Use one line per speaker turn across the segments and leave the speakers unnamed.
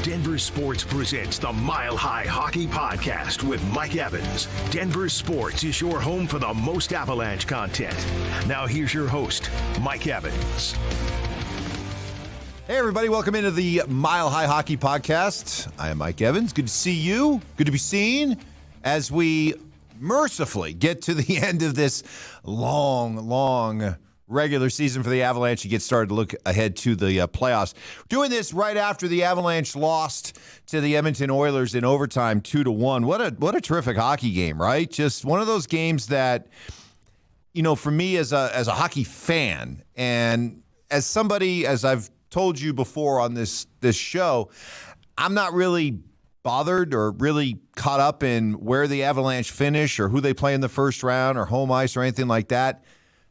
Denver Sports presents the Mile High Hockey Podcast with Mike Evans. Denver Sports is your home for the most Avalanche content. Now here's your host, Mike Evans.
Hey everybody, welcome into the Mile High Hockey Podcast. I am Mike Evans. Good to see you. Good to be seen as we mercifully get to the end of this long regular season for the Avalanche. You get started to look ahead to the playoffs. Doing this right after the Avalanche lost to the Edmonton Oilers in overtime 2-1. What a terrific hockey game, right? Just one of those games that, you know, for me as a hockey fan and as somebody, as I've told you before on this show, I'm not really bothered or really caught up in where the Avalanche finish or who they play in the first round or home ice or anything like that.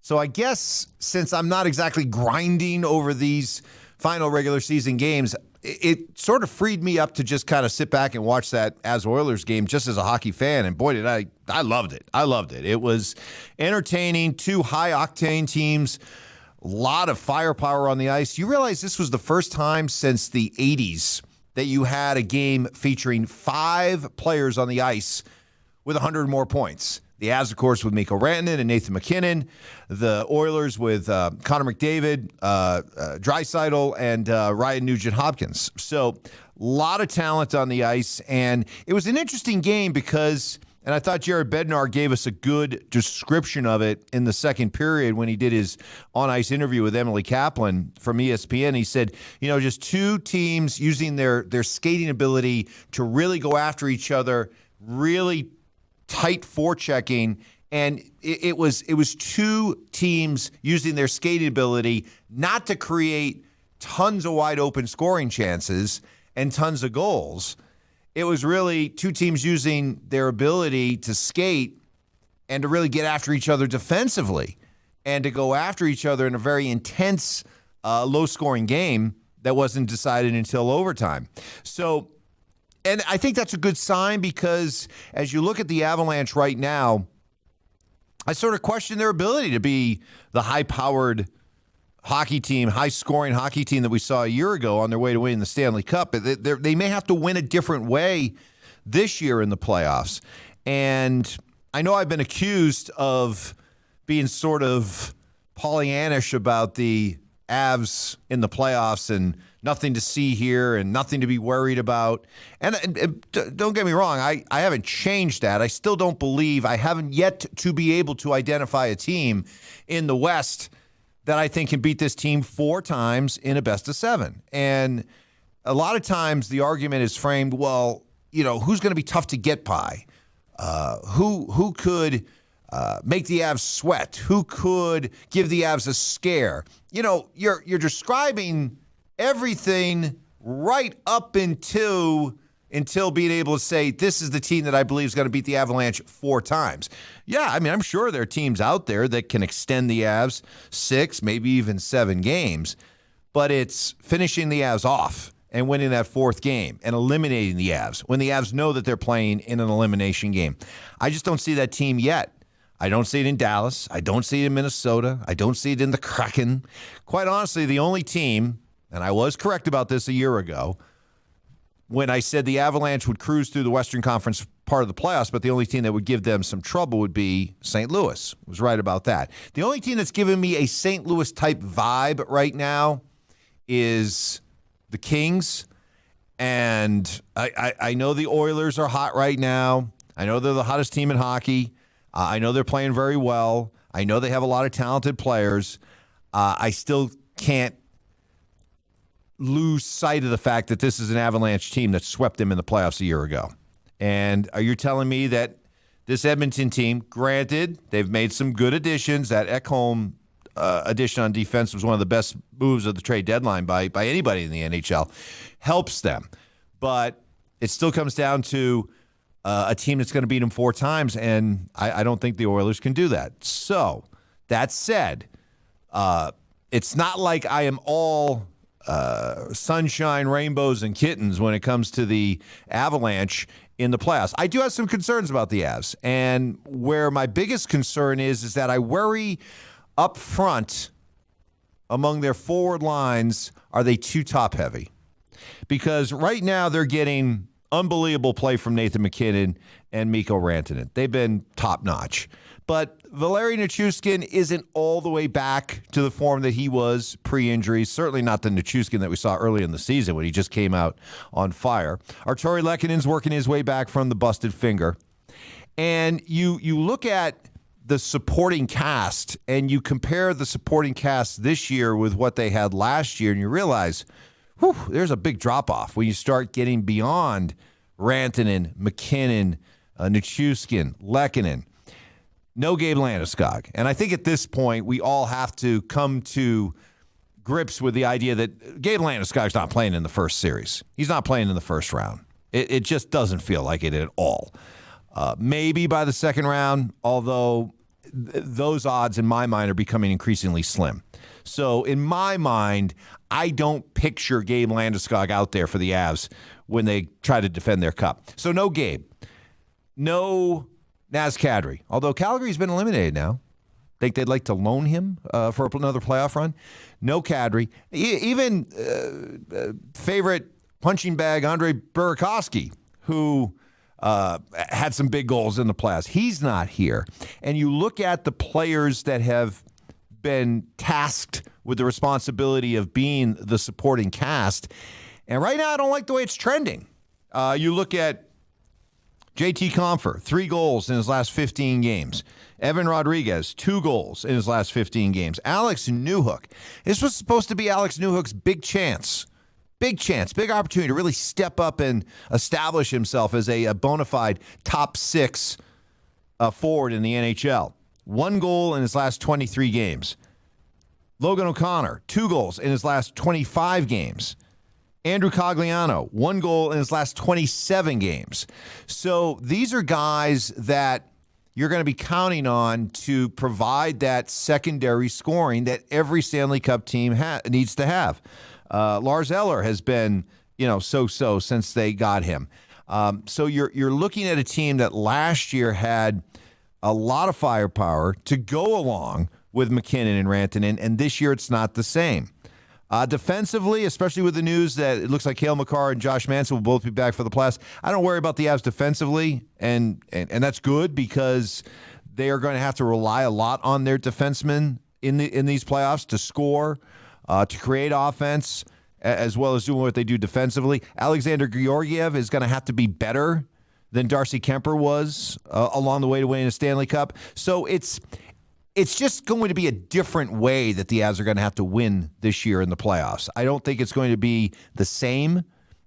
So I guess since I'm not exactly grinding over these final regular season games, it sort of freed me up to just kind of sit back and watch that Oilers game just as a hockey fan. And boy, did I loved it. I loved it. It was entertaining, two high-octane teams, a lot of firepower on the ice. You realize this was the first time since the 80s that you had a game featuring 5 players on the ice with 100 more points. The Avs, of course, with Mikko Rantanen and Nathan MacKinnon. The Oilers with Connor McDavid, Draisaitl, and Ryan Nugent-Hopkins. So a lot of talent on the ice. And it was an interesting game because, and I thought Jared Bednar gave us a good description of it in the second period when he did his on-ice interview with Emily Kaplan from ESPN. He said, you know, just two teams using their skating ability to really go after each other, really tight forechecking, and it was two teams using their skating ability not to create tons of wide open scoring chances and tons of goals. It was really two teams using their ability to skate and to really get after each other defensively and to go after each other in a very intense, low-scoring game that wasn't decided until overtime. So, and I think that's a good sign because as you look at the Avalanche right now, I sort of question their ability to be the high-powered hockey team, high-scoring hockey team that we saw a year ago on their way to winning the Stanley Cup. They may have to win a different way this year in the playoffs. And I know I've been accused of being sort of Pollyannish about the Avs in the playoffs and nothing to see here and nothing to be worried about. And don't get me wrong, I haven't changed that. I still don't believe, I haven't yet to be able to identify a team in the West that I think can beat this team 4 times in a best of 7. And a lot of times the argument is framed, well, you know, who's going to be tough to get by? Who could make the Avs sweat? Who could give the Avs a scare? You know, you're describing everything right up until being able to say this is the team that I believe is going to beat the Avalanche 4 times. Yeah, I mean, I'm sure there are teams out there that can extend the Avs 6, maybe even 7 games, but it's finishing the Avs off and winning that 4th game and eliminating the Avs when the Avs know that they're playing in an elimination game. I just don't see that team yet. I don't see it in Dallas. I don't see it in Minnesota. I don't see it in the Kraken. Quite honestly, the only team, and I was correct about this a year ago, when I said the Avalanche would cruise through the Western Conference part of the playoffs, but the only team that would give them some trouble would be St. Louis. I was right about that. The only team that's giving me a St. Louis-type vibe right now is the Kings. And I know the Oilers are hot right now. I know they're the hottest team in hockey. I know they're playing very well. I know they have a lot of talented players. I still can't lose sight of the fact that this is an Avalanche team that swept them in the playoffs a year ago. And are you telling me that this Edmonton team, granted, they've made some good additions. That Ekholm addition on defense was one of the best moves of the trade deadline by anybody in the NHL, helps them. But it still comes down to a team that's going to beat them 4 times, and I don't think the Oilers can do that. So, that said, it's not like I am all sunshine, rainbows, and kittens when it comes to the Avalanche in the playoffs. I do have some concerns about the Avs, and where my biggest concern is that I worry up front among their forward lines, are they too top-heavy? because right now they're getting unbelievable play from Nathan McKinnon and Mikko Rantanen. They've been top-notch. But Valeri Nichushkin isn't all the way back to the form that he was pre-injury. Certainly not the Nichushkin that we saw early in the season when he just came out on fire. Artturi Lehkonen's working his way back from the busted finger. And you look at the supporting cast and you compare the supporting cast this year with what they had last year, and you realize, there's a big drop-off when you start getting beyond Rantanen, McKinnon, Nichushkin, Lehkonen. No Gabe Landeskog. And I think at this point, we all have to come to grips with the idea that Gabe Landeskog's not playing in the first series. He's not playing in the first round. It just doesn't feel like it at all. Maybe by the second round, although those odds in my mind are becoming increasingly slim. So in my mind, I don't picture Gabe Landeskog out there for the Avs when they try to defend their cup. So no Gabe. No Naz Kadri, although Calgary's been eliminated now. Think they'd like to loan him for another playoff run? No Kadri. Even favorite punching bag Andre Burakovsky, who had some big goals in the playoffs. He's not here. And you look at the players that have been tasked with the responsibility of being the supporting cast, and right now I don't like the way it's trending. You look at JT Compher, 3 goals in his last 15 games. Evan Rodriguez, 2 goals in his last 15 games. Alex Newhook. This was supposed to be Alex Newhook's big chance. Big chance, big opportunity to really step up and establish himself as a bona fide top 6 forward in the NHL. 1 goal in his last 23 games. Logan O'Connor, 2 goals in his last 25 games. Andrew Cogliano, 1 goal in his last 27 games. So these are guys that you're going to be counting on to provide that secondary scoring that every Stanley Cup team needs to have. Lars Eller has been, so-so since they got him. So you're looking at a team that last year had a lot of firepower to go along with McKinnon and Rantanen, and this year it's not the same. Defensively, especially with the news that it looks like Cale Makar and Josh Manson will both be back for the playoffs, I don't worry about the Avs defensively, and that's good because they are going to have to rely a lot on their defensemen in these playoffs to score, to create offense, as well as doing what they do defensively. Alexander Georgiev is going to have to be better than Darcy Kemper was along the way to winning a Stanley Cup. So it's just going to be a different way that the Avs are going to have to win this year in the playoffs. I don't think it's going to be the same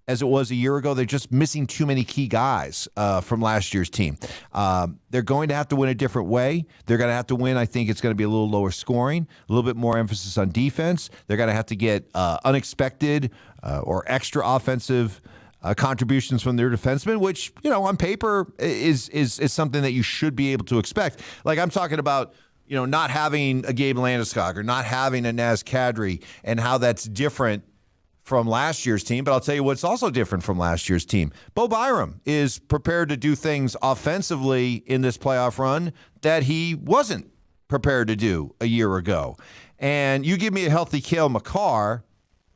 as it was a year ago. They're just missing too many key guys from last year's team. They're going to have to win a different way. They're going to have to win. I think it's going to be a little lower scoring, a little bit more emphasis on defense. They're going to have to get unexpected or extra offensive contributions from their defensemen, which, on paper is something that you should be able to expect. Like I'm talking about, not having a Gabe Landeskog or not having a Naz Kadri and how that's different from last year's team. But I'll tell you what's also different from last year's team. Bo Byram is prepared to do things offensively in this playoff run that he wasn't prepared to do a year ago. And you give me a healthy Cale Makar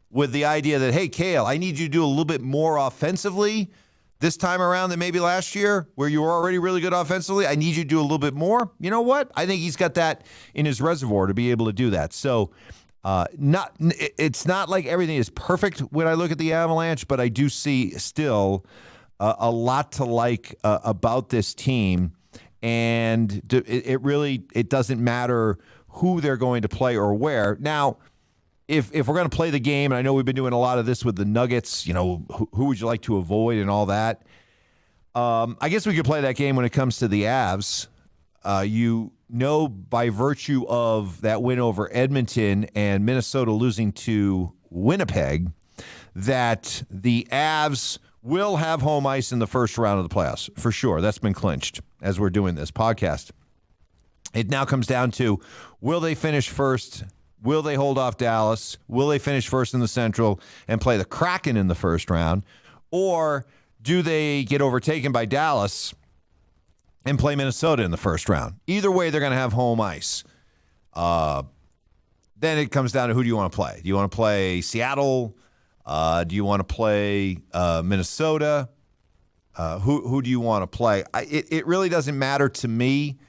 with the idea that, hey, Cale, I need you to do a little bit more offensively this time around than maybe last year where you were already really good offensively. I need you to do a little bit more. You know what? I think he's got that in his reservoir to be able to do that. So it's not like everything is perfect when I look at the Avalanche, but I do see still a lot to like about this team. And it doesn't matter who they're going to play or where. Now, if we're going to play the game, and I know we've been doing a lot of this with the Nuggets, who would you like to avoid and all that? I guess we could play that game when it comes to the Avs. By virtue of that win over Edmonton and Minnesota losing to Winnipeg, that the Avs will have home ice in the first round of the playoffs, for sure. That's been clinched as we're doing this podcast. It now comes down to, will they finish first? Will they hold off Dallas? Will they finish first in the Central and play the Kraken in the first round? Or do they get overtaken by Dallas and play Minnesota in the first round? Either way, they're going to have home ice. Then it comes down to, who do you want to play? Do you want to play Seattle Do you want to play Minnesota? Who do you want to play? It really doesn't matter to me.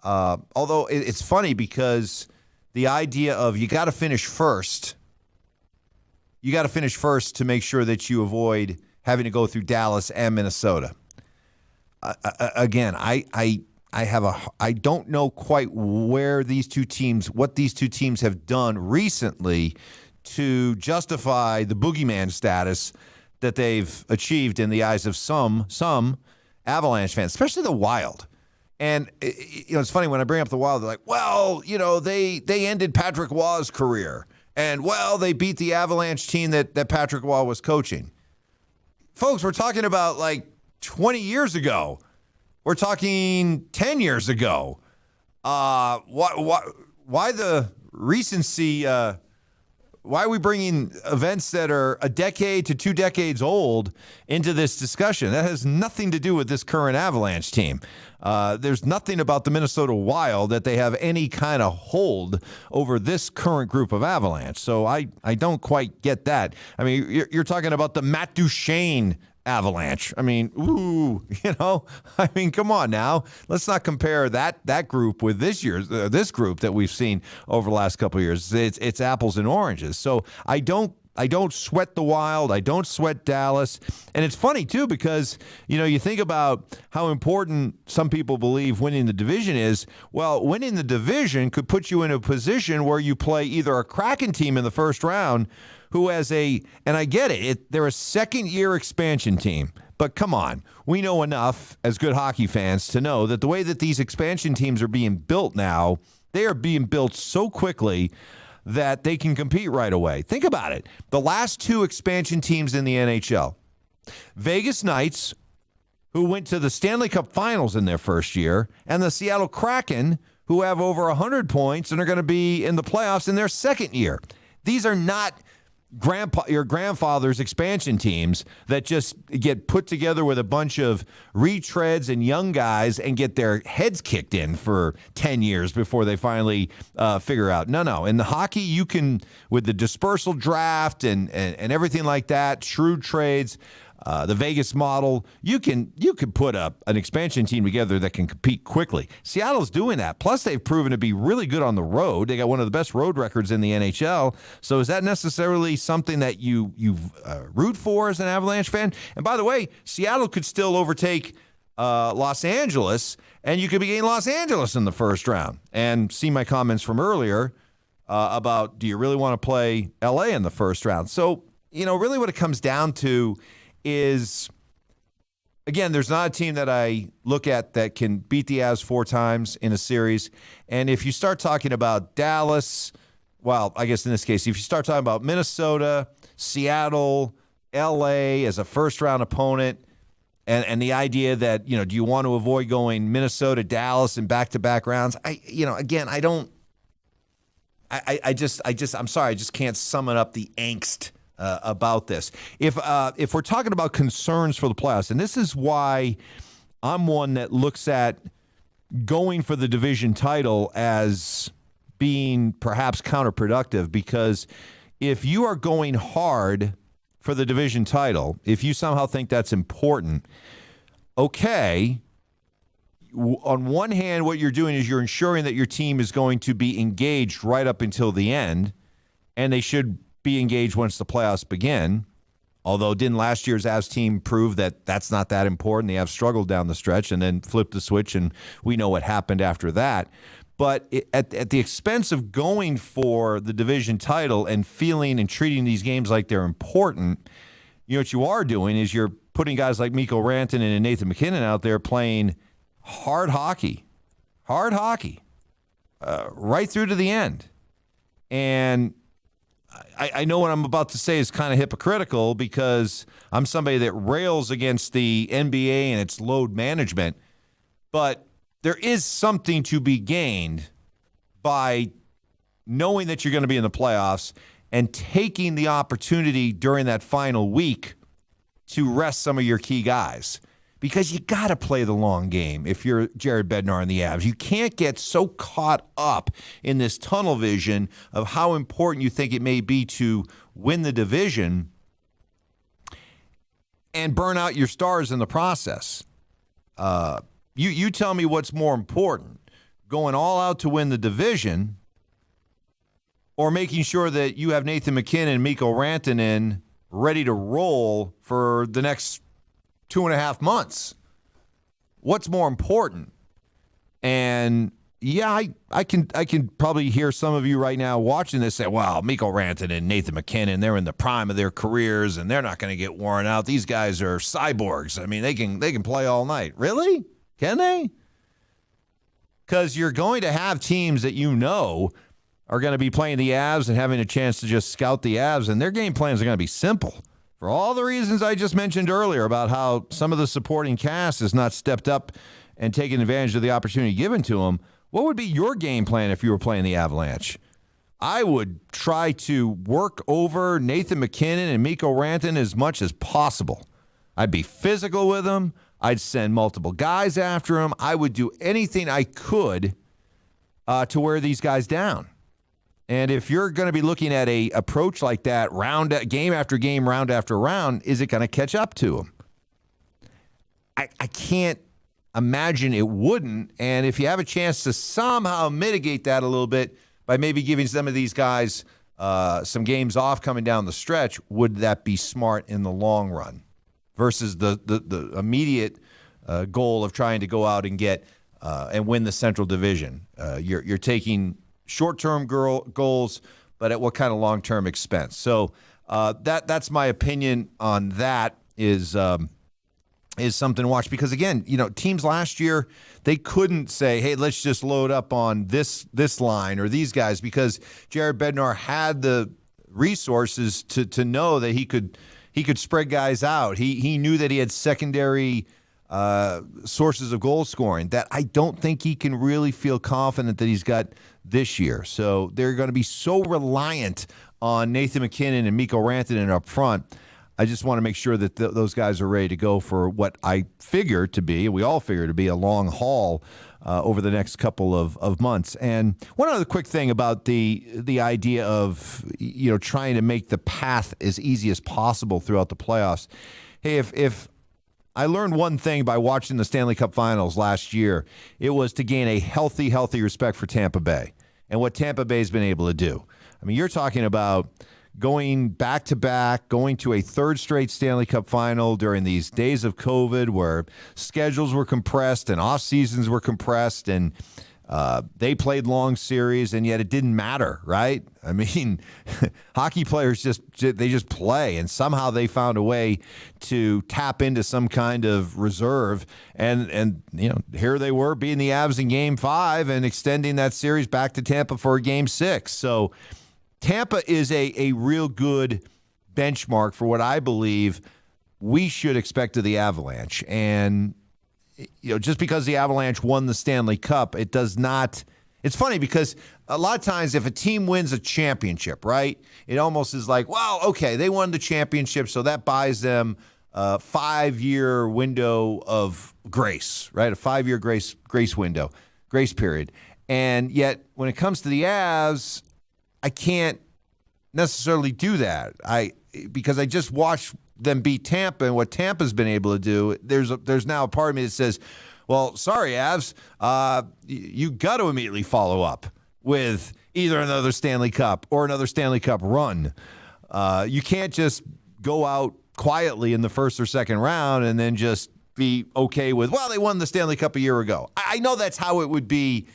Although it's funny because the idea of you got to finish first. You got to finish first to make sure that you avoid having to go through Dallas and Minnesota. Again, I don't know quite what these two teams have done recently to justify the boogeyman status that they've achieved in the eyes of some Avalanche fans, especially the Wild. And it's funny when I bring up the Wild, they're like, well, they ended Patrick Waugh's career, and they beat the Avalanche team that Patrick Waugh was coaching. Folks, we're talking about like 20 years ago. We're talking 10 years ago. Why the recency? Why are we bringing events that are a decade to 2 decades old into this discussion? That has nothing to do with this current Avalanche team. There's nothing about the Minnesota Wild that they have any kind of hold over this current group of Avalanche. So I don't quite get that. I mean, you're talking about the Matt Duchene Avalanche. I mean, come on now. Let's not compare that group with this group that we've seen over the last couple of years. It's apples and oranges. So I don't sweat the Wild. I don't sweat Dallas. And it's funny, too, because, you think about how important some people believe winning the division is. Well, winning the division could put you in a position where you play either a Kraken team in the first round who has and I get it, they're a second-year expansion team. But come on, we know enough as good hockey fans to know that the way that these expansion teams are being built now, they are being built so quickly that they can compete right away. Think about it. The last 2 expansion teams in the NHL, Vegas Knights, who went to the Stanley Cup Finals in their first year, and the Seattle Kraken, who have over 100 points and are going to be in the playoffs in their second year. These are not your grandfather's expansion teams that just get put together with a bunch of retreads and young guys and get their heads kicked in for 10 years before they finally figure out. No. In the hockey, you can, with the dispersal draft and everything like that, shrewd trades, the Vegas model, you can put up an expansion team together that can compete quickly. Seattle's doing that. Plus, they've proven to be really good on the road. They got one of the best road records in the NHL. So is that necessarily something that you root for as an Avalanche fan? And by the way, Seattle could still overtake Los Angeles, and you could be getting Los Angeles in the first round. And see my comments from earlier about, do you really want to play L.A. in the first round? So, really what it comes down to is, again, there's not a team that I look at that can beat the Avs 4 times in a series. And if you start talking about Dallas, well, I guess in this case, if you start talking about Minnesota, Seattle, L.A. as a first-round opponent, and the idea that, do you want to avoid going Minnesota, Dallas, in back-to-back rounds? I'm sorry, I just can't summon up the angst about this. If we're talking about concerns for the playoffs, and this is why I'm one that looks at going for the division title as being perhaps counterproductive, because if you are going hard for the division title, if you somehow think that's important, okay, on one hand, what you're doing is you're ensuring that your team is going to be engaged right up until the end, and they should be engaged once the playoffs begin. Although didn't last year's Avs team prove that that's not that important? The Avs struggled down the stretch and then flipped the switch, and we know what happened after that. But at the expense of going for the division title and feeling and treating these games like they're important, what you are doing is you're putting guys like Mikko Rantanen and Nathan MacKinnon out there playing hard hockey, right through to the end. And I know what I'm about to say is kind of hypocritical, because I'm somebody that rails against the NBA and its load management, but there is something to be gained by knowing that you're going to be in the playoffs and taking the opportunity during that final week to rest some of your key guys. Because you got to play the long game if you're Jared Bednar and the Avs. You can't get so caught up in this tunnel vision of how important you think it may be to win the division and burn out your stars in the process. You tell me what's more important, going all out to win the division or making sure that you have Nathan McKinnon and Mikko Rantanen ready to roll for the next 2.5 months. What's more important? And yeah, I can probably hear some of you right now watching this say, "Wow, Mikko Rantanen and Nathan McKinnon, they're in the prime of their careers and they're not going to get worn out. These guys are cyborgs. I mean, they can play all night." Really? Can they? Because you're going to have teams that you know are going to be playing the Avs and having a chance to just scout the Avs, and their game plans are going to be simple. For all the reasons I just mentioned earlier about how some of the supporting cast has not stepped up and taken advantage of the opportunity given to them, what would be your game plan if you were playing the Avalanche? I would try to work over Nathan McKinnon and Mikko Rantanen as much as possible. I'd be physical with them. I'd send multiple guys after them. I would do anything I could to wear these guys down. And if you're going to be looking at a approach like that, game after game, round after round, is it going to catch up to them? I can't imagine it wouldn't. And if you have a chance to somehow mitigate that a little bit by maybe giving some of these guys some games off coming down the stretch, would that be smart in the long run versus the immediate goal of trying to go out and get and win the Central Division? You're taking short-term goals, but at what kind of long-term expense? So that's my opinion on that. Is something to watch, because again, teams last year, they couldn't say, "Hey, let's just load up on this line or these guys," because Jared Bednar had the resources to know that he could spread guys out. He knew that he had secondary sources of goal scoring that I don't think he can really feel confident that he's got this year. So they're going to be so reliant on Nathan McKinnon and Mikko Rantanen up front. I just want to make sure that those guys are ready to go for what I figure to be, we all figure to be, a long haul over the next couple of months. And one other quick thing about the idea of trying to make the path as easy as possible throughout the playoffs. Hey, if I learned one thing by watching the Stanley Cup Finals last year, it was to gain a healthy respect for Tampa Bay and what Tampa Bay has been able to do. I mean, you're talking about going back-to-back, going to a third straight Stanley Cup final during these days of COVID where schedules were compressed and off-seasons were compressed, and they played long series, and yet it didn't matter, right? I mean, hockey players just play, and somehow they found a way to tap into some kind of reserve, and here they were beating the Avs in Game 5 and extending that series back to Tampa for Game 6. So Tampa is a real good benchmark for what I believe we should expect of the Avalanche. And just because the Avalanche won the Stanley Cup, it does not. It's funny because a lot of times if a team wins a championship, right, it almost is like, well, okay, they won the championship, so that buys them a 5-year window of grace, right? A 5-year grace window, grace period. And yet when it comes to the Avs, I can't necessarily do that. Because I just watched them beat Tampa and what Tampa's been able to do. There's now a part of me that says, well, sorry, Avs, you got to immediately follow up with either another Stanley Cup or another Stanley Cup run. You can't just go out quietly in the first or second round and then just be okay with, well, they won the Stanley Cup a year ago. I know that's how it would be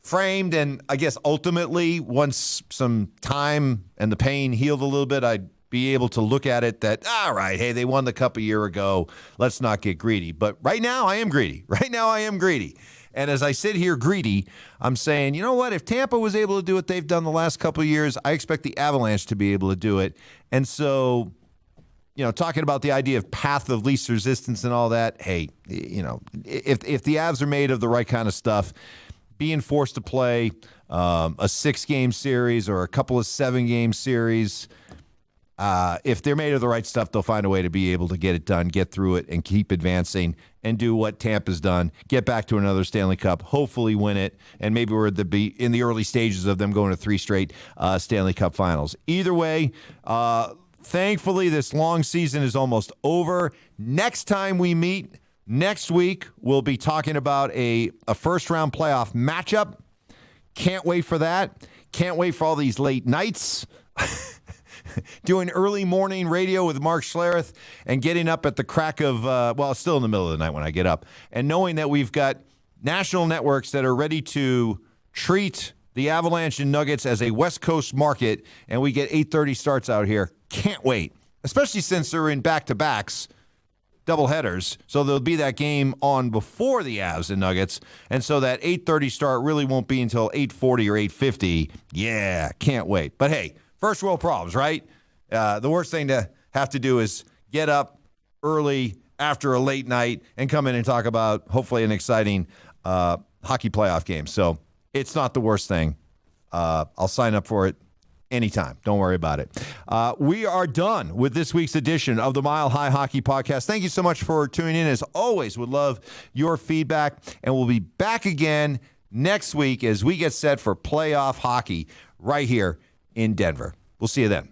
framed, and I guess ultimately, once some time and the pain healed a little bit, I'd be able to look at it that, all right, hey, they won the Cup a year ago. Let's not get greedy. But right now, I am greedy. And as I sit here greedy, I'm saying, you know what? If Tampa was able to do what they've done the last couple of years, I expect the Avalanche to be able to do it. And so, talking about the idea of path of least resistance and all that, hey, if the Avs are made of the right kind of stuff, being forced to play a 6-game series or a couple of 7-game series, if they're made of the right stuff, they'll find a way to be able to get it done, get through it, and keep advancing and do what Tampa's done, get back to another Stanley Cup, hopefully win it, and maybe we're in the early stages of them going to 3 straight Stanley Cup finals. Either way, Thankfully, this long season is almost over. Next time we meet, next week, we'll be talking about a first-round playoff matchup. Can't wait for that. Can't wait for all these late nights. Doing early morning radio with Mark Schlereth and getting up at the crack of, it's still in the middle of the night when I get up, and knowing that we've got national networks that are ready to treat the Avalanche and Nuggets as a West Coast market, and we get 8:30 starts out here. Can't wait, especially since they're in back-to-backs, doubleheaders, so there'll be that game on before the Avs and Nuggets, and so that 8:30 start really won't be until 8:40 or 8:50. Yeah, can't wait. But hey, first world problems, right? The worst thing to have to do is get up early after a late night and come in and talk about hopefully an exciting hockey playoff game. So it's not the worst thing. I'll sign up for it anytime. Don't worry about it. We are done with this week's edition of the Mile High Hockey Podcast. Thank you so much for tuning in. As always, would love your feedback. And we'll be back again next week as we get set for playoff hockey right here in Denver. We'll see you then.